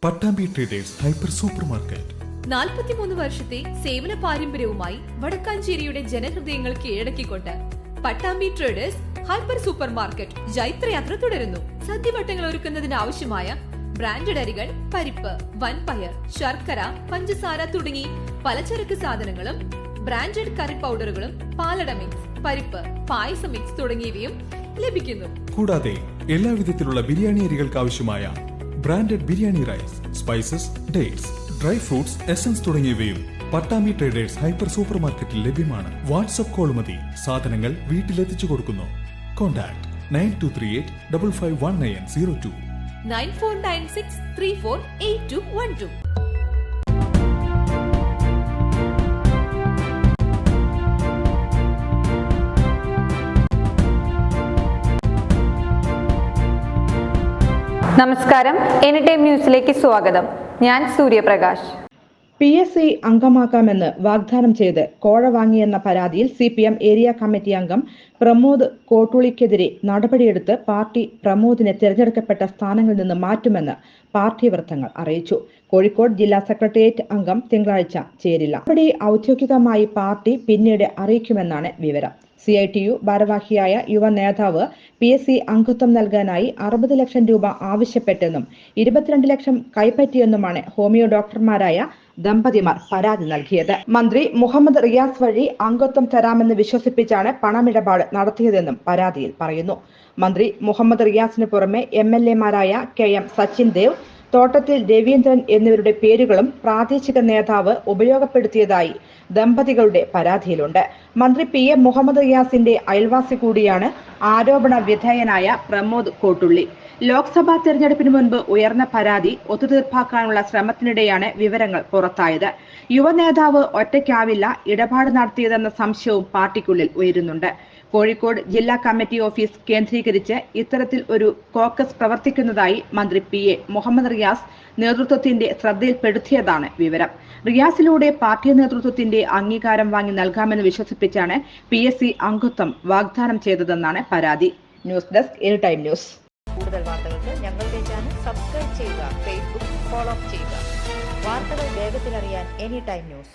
Pattambi traders hyper super market 43 വർഷത്തെ സേവന പാരമ്പര്യവുമായി വടക്കാഞ്ചേരിയുടെ ജനഹൃദയങ്ങൾ കീഴടക്കിക്കൊണ്ട് Pattambi traders hyper super market ജൈത്രയാത്ര തുടരുന്നു. സദ്യവട്ടങ്ങൾ ഒരുക്കുന്നതിന് ആവശ്യമായ ബ്രാൻഡഡ് അരികൾ, പരിപ്പ്, വൻപയർ, ശർക്കര, പഞ്ചസാര തുടങ്ങി പലചരക്ക് സാധനങ്ങളും ബ്രാൻഡഡ് കറി പൗഡറുകളും പാലട മിക്സ്, പരിപ്പ്, പായസ മിക്സ് തുടങ്ങിയവയും ലഭിക്കുന്നു. കൂടാതെ എല്ലാവിധത്തിലുള്ള ബിരിയാണി അരികൾക്ക് ആവശ്യമായ branded biryani rice, spices, dates, dry fruits, essence തുടങ്ങിയവയും പട്ടാമ്പി ട്രേഡേഴ്സ് ഹൈപ്പർ സൂപ്പർ മാർക്കറ്റിൽ ലഭ്യമാണ്. വാട്സ്ആപ്പ് കോൾ മതി സാധനങ്ങൾ വീട്ടിലെത്തിച്ചു കൊടുക്കുന്നു. കോൺടാക്ട് 9238551902 9496348212. നമസ്കാരം, എനി ടൈം ന്യൂസിലേക്ക് സ്വാഗതം. ഞാൻ സൂര്യപ്രകാശ്. PSC അംഗമാക്കാമെന്ന് വാഗ്ദാനം ചെയ്ത് കോഴ വാങ്ങിയെന്ന പരാതിയിൽ CPM ഏരിയ കമ്മിറ്റി അംഗം പ്രമോദ് കോട്ടുളിക്കെതിരെ നടപടിയെടുത്ത് പാർട്ടി പ്രമോദിനെ തിരഞ്ഞെടുക്കപ്പെട്ട സ്ഥാനങ്ങളിൽ നിന്ന് മാറ്റുമെന്ന് പാർട്ടി വൃത്തങ്ങൾ അറിയിച്ചു. കോഴിക്കോട് ജില്ലാ സെക്രട്ടേറിയറ്റ് അംഗം തിങ്കളാഴ്ച ചേരില്ല. നടപടി ഔദ്യോഗികമായി പാർട്ടി പിന്നീട് അറിയിക്കുമെന്നാണ് വിവരം. CITU ഭാരവാഹിയായ യുവ നേതാവ് PSC അംഗത്വം നൽകാനായി 60 ലക്ഷം രൂപ ആവശ്യപ്പെട്ടെന്നും 22 ലക്ഷം കൈപ്പറ്റിയെന്നുമാണ് ഹോമിയോ ഡോക്ടർമാരായ ദമ്പതിമാർ പരാതി നൽകിയത്. മന്ത്രി മുഹമ്മദ് റിയാസ് വഴി അംഗത്വം തരാമെന്ന് വിശ്വസിപ്പിച്ചാണ് പണമിടപാട് നടത്തിയതെന്നും പരാതിയിൽ പറയുന്നു. മന്ത്രി മുഹമ്മദ് റിയാസിന് പുറമെ MLA മാരായ KM സച്ചിൻ ദേവ്, തോട്ടത്തിൽ രവീന്ദ്രൻ എന്നിവരുടെ പേരുകളും പ്രാദേശിക നേതാവ് ഉപയോഗപ്പെടുത്തിയതായി ദമ്പതികളുടെ പരാതിയിലുണ്ട്. മന്ത്രി PM മുഹമ്മദ് റിയാസിന്റെ അയൽവാസി കൂടിയാണ് ആരോപണ വിധേയനായ പ്രമോദ് കോട്ടുള്ളി. ലോക്സഭാ തെരഞ്ഞെടുപ്പിന് മുൻപ് ഉയർന്ന പരാതി ഒത്തുതീർപ്പാക്കാനുള്ള ശ്രമത്തിനിടെയാണ് വിവരങ്ങൾ പുറത്തായത്. യുവ നേതാവ് ഒറ്റയ്ക്കാവില്ല ഇടപാട് നടത്തിയതെന്ന സംശയവും പാർട്ടിക്കുള്ളിൽ ഉയരുന്നുണ്ട്. കോഴിക്കോട് ജില്ലാ കമ്മിറ്റി ഓഫീസ് കേന്ദ്രീകരിച്ച് ഇത്തരത്തിൽ ഒരു കോക്കസ് പ്രവർത്തിക്കുന്നതായി മന്ത്രി PA മുഹമ്മദ് റിയാസ് നേതൃത്വത്തിന്റെ ശ്രദ്ധയിൽപ്പെടുത്തിയതാണ് വിവരം. റിയാസിലൂടെ പാർട്ടി നേതൃത്വത്തിന്റെ അംഗീകാരം വാങ്ങി നൽകാമെന്ന് വിശ്വസിപ്പിച്ചാണ് PSC അംഗത്വം വാഗ്ദാനം ചെയ്തതെന്നാണ് പരാതി. News desk any time news. കൂടുതൽ വാർത്തകൾക്ക് ഞങ്ങളുടെ ചാനൽ സബ്സ്ക്രൈബ് ചെയ്യുക, ഫേസ്ബുക്ക് ഫോളോ ചെയ്യുക. വാർത്തകൾ വേഗത്തിലറിയാൻ എനി ടൈം ന്യൂസ്.